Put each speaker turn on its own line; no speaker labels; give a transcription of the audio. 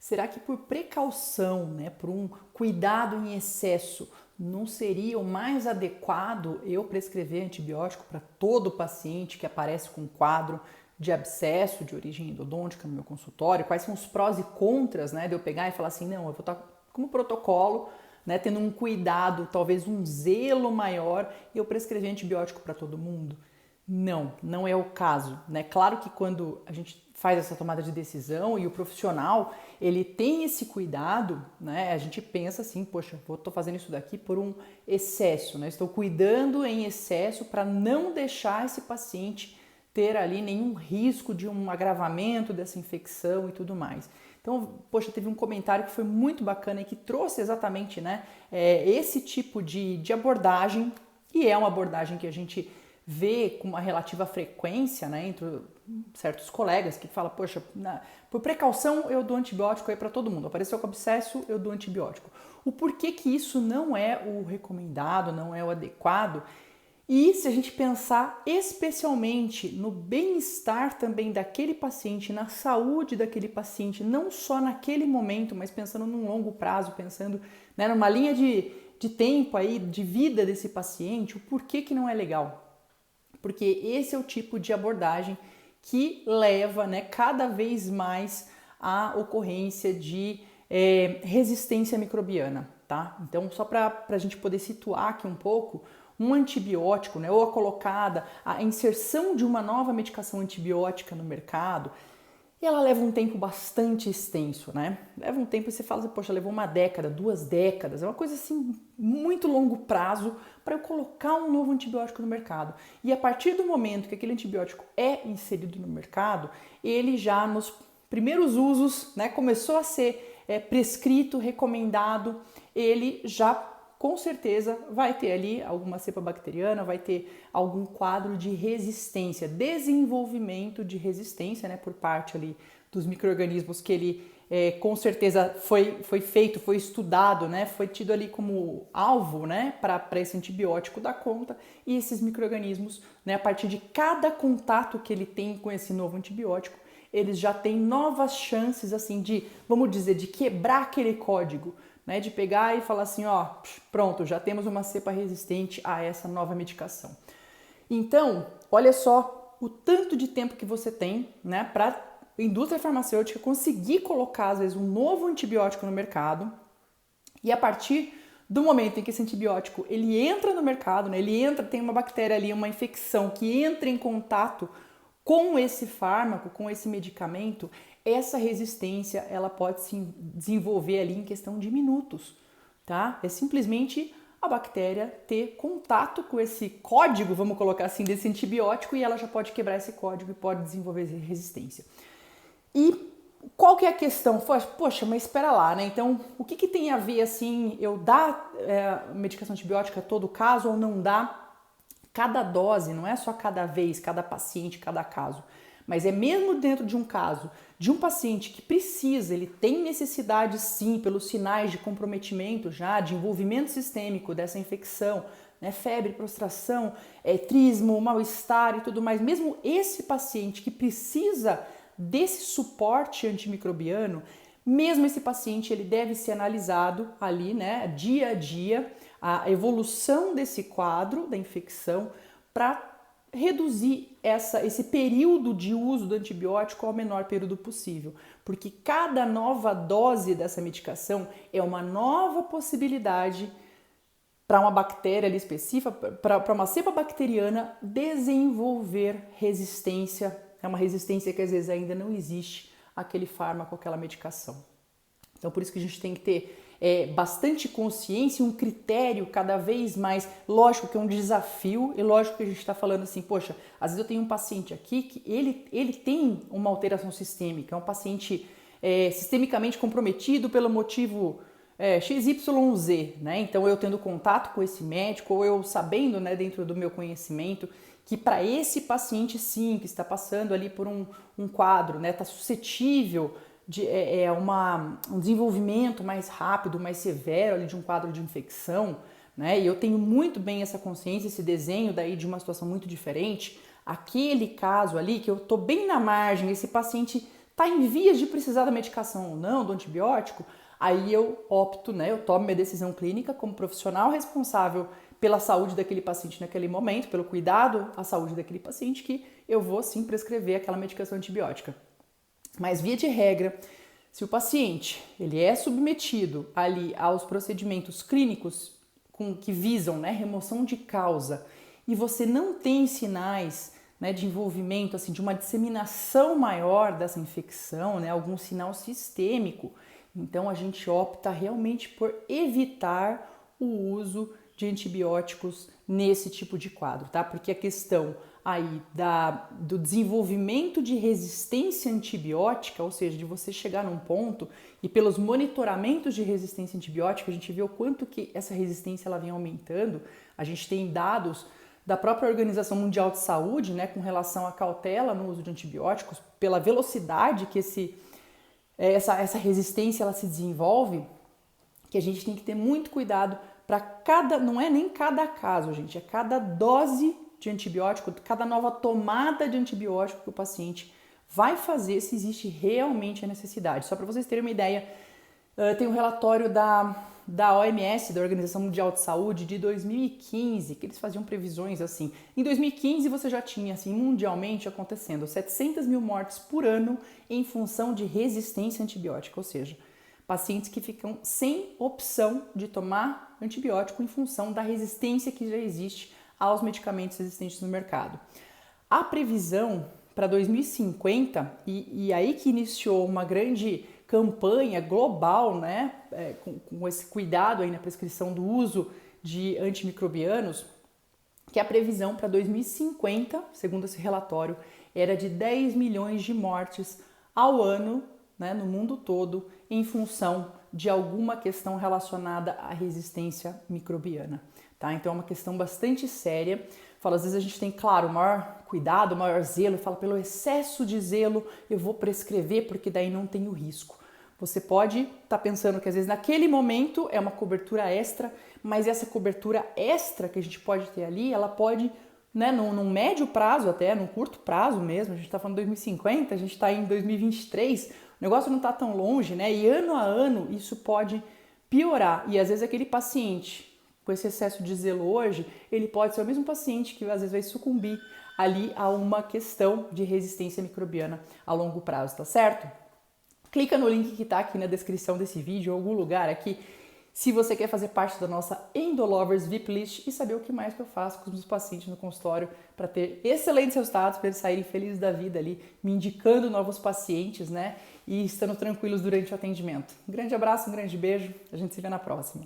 será que por precaução, né, por um cuidado em excesso, não seria o mais adequado eu prescrever antibiótico para todo paciente que aparece com quadro de abscesso de origem endodôntica no meu consultório? Quais são os prós e contras, né, de eu pegar e falar assim, não, eu vou estar como protocolo, né, tendo um cuidado, talvez um zelo maior, e eu prescrever antibiótico para todo mundo? Não, não é o caso, né? Claro que quando a gente faz essa tomada de decisão e o profissional ele tem esse cuidado, né? A gente pensa assim, poxa, estou fazendo isso daqui por um excesso, né? Estou cuidando em excesso para não deixar esse paciente ter ali nenhum risco de um agravamento dessa infecção e tudo mais. Então, poxa, teve um comentário que foi muito bacana e que trouxe exatamente, né, esse tipo de abordagem, e é uma abordagem que a gente vê com uma relativa frequência, né, entre certos colegas que falam, poxa, por precaução eu dou antibiótico aí para todo mundo, apareceu com abscesso, eu dou antibiótico. O porquê que isso não é o recomendado, não é o adequado, e se a gente pensar especialmente no bem-estar também daquele paciente, na saúde daquele paciente, não só naquele momento, mas pensando num longo prazo, pensando, né, numa linha de tempo aí, de vida desse paciente, o porquê que não é legal? Porque esse é o tipo de abordagem que leva, né, cada vez mais à ocorrência de resistência microbiana, tá? Então, só para a gente poder situar aqui um pouco, um antibiótico, né, ou a inserção de uma nova medicação antibiótica no mercado, ela leva um tempo bastante extenso, né? Leva um tempo e você fala assim, poxa, levou uma década, 2 décadas, é uma coisa assim, muito longo prazo para eu colocar um novo antibiótico no mercado. E a partir do momento que aquele antibiótico é inserido no mercado, ele já nos primeiros usos, né, começou a ser prescrito, recomendado, ele já com certeza vai ter ali alguma cepa bacteriana, vai ter algum quadro de resistência, desenvolvimento de resistência, né, por parte ali dos micro-organismos que ele com certeza foi feito, foi estudado, né, foi tido ali como alvo, né, para esse antibiótico dar conta, e esses micro-organismos, né, a partir de cada contato que ele tem com esse novo antibiótico, eles já têm novas chances, assim, de, vamos dizer, de quebrar aquele código, né, de pegar e falar assim, ó, pronto, já temos uma cepa resistente a essa nova medicação. Então, olha só o tanto de tempo que você tem, né, para a indústria farmacêutica conseguir colocar, às vezes, um novo antibiótico no mercado, e a partir do momento em que esse antibiótico ele entra no mercado, né, ele entra, tem uma bactéria ali, uma infecção que entra em contato com esse fármaco, com esse medicamento, essa resistência ela pode se desenvolver ali em questão de minutos, tá? É simplesmente a bactéria ter contato com esse código, vamos colocar assim, desse antibiótico, e ela já pode quebrar esse código e pode desenvolver resistência. E qual que é a questão? Poxa, mas espera lá, né? Então, o que tem a ver, assim, eu dar medicação antibiótica a todo caso ou não dar? Cada dose, não é só cada vez, cada paciente, cada caso, mas é mesmo dentro de um caso de um paciente que precisa, ele tem necessidade sim, pelos sinais de comprometimento já, de envolvimento sistêmico dessa infecção, né, febre, prostração, trismo, mal-estar e tudo mais, mesmo esse paciente que precisa desse suporte antimicrobiano, mesmo esse paciente ele deve ser analisado ali, né, dia a dia, a evolução desse quadro da infecção para reduzir esse período de uso do antibiótico ao menor período possível, porque cada nova dose dessa medicação é uma nova possibilidade para uma bactéria ali específica, para uma cepa bacteriana desenvolver resistência, é uma resistência que às vezes ainda não existe àquele fármaco, àquela medicação. Então por isso que a gente tem que ter bastante consciência e um critério cada vez mais, lógico que é um desafio, e lógico que a gente está falando assim, poxa, às vezes eu tenho um paciente aqui que ele tem uma alteração sistêmica, é um paciente sistemicamente comprometido pelo motivo XYZ, né? Então eu tendo contato com esse médico, ou eu sabendo, né, dentro do meu conhecimento, que para esse paciente sim, que está passando ali por um quadro, né, está suscetível de um desenvolvimento mais rápido, mais severo ali de um quadro de infecção, né? E eu tenho muito bem essa consciência, esse desenho daí de uma situação muito diferente. Aquele caso ali que eu tô bem na margem, esse paciente está em vias de precisar da medicação ou não, do antibiótico, aí eu opto, né, eu tomo minha decisão clínica como profissional responsável pela saúde daquele paciente naquele momento, pelo cuidado à saúde daquele paciente, que eu vou sim prescrever aquela medicação antibiótica. Mas via de regra, se o paciente ele é submetido ali aos procedimentos clínicos que visam, né, remoção de causa, e você não tem sinais, né, de envolvimento, assim, de uma disseminação maior dessa infecção, né, algum sinal sistêmico, então a gente opta realmente por evitar o uso de antibióticos nesse tipo de quadro, tá? Porque a questão aí do desenvolvimento de resistência antibiótica, ou seja, de você chegar num ponto e pelos monitoramentos de resistência antibiótica, a gente vê o quanto que essa resistência ela vem aumentando. A gente tem dados da própria Organização Mundial de Saúde, né, com relação à cautela no uso de antibióticos, pela velocidade que essa resistência ela se desenvolve, que a gente tem que ter muito cuidado para não é nem cada caso, gente, é cada dose de antibiótico, cada nova tomada de antibiótico que o paciente vai fazer, se existe realmente a necessidade. Só para vocês terem uma ideia, tem um relatório da OMS, da Organização Mundial de Saúde, de 2015, que eles faziam previsões assim. Em 2015 você já tinha, assim, mundialmente acontecendo 700 mil mortes por ano em função de resistência antibiótica, ou seja, pacientes que ficam sem opção de tomar antibiótico em função da resistência que já existe aos medicamentos existentes no mercado. A previsão para 2050, e aí que iniciou uma grande campanha global, né, com esse cuidado aí na prescrição do uso de antimicrobianos, que a previsão para 2050, segundo esse relatório, era de 10 milhões de mortes ao ano, né, no mundo todo, em função de alguma questão relacionada à resistência microbiana. Tá? Então é uma questão bastante séria. Falo, às vezes a gente tem, claro, maior cuidado, maior zelo. Fala, pelo excesso de zelo eu vou prescrever porque daí não tem o risco. Você pode estar pensando que às vezes naquele momento é uma cobertura extra, mas essa cobertura extra que a gente pode ter ali, ela pode, né, num médio prazo até, num curto prazo mesmo, a gente está falando de 2050, a gente está em 2023, o negócio não está tão longe, né? E ano a ano isso pode piorar. E às vezes aquele paciente com esse excesso de zelo hoje, ele pode ser o mesmo paciente que às vezes vai sucumbir ali a uma questão de resistência microbiana a longo prazo, tá certo? Clica no link que está aqui na descrição desse vídeo, em algum lugar aqui, se você quer fazer parte da nossa Endolovers VIP List e saber o que mais que eu faço com os meus pacientes no consultório para ter excelentes resultados, para eles saírem felizes da vida ali, me indicando novos pacientes, né? E estando tranquilos durante o atendimento. Um grande abraço, um grande beijo, a gente se vê na próxima.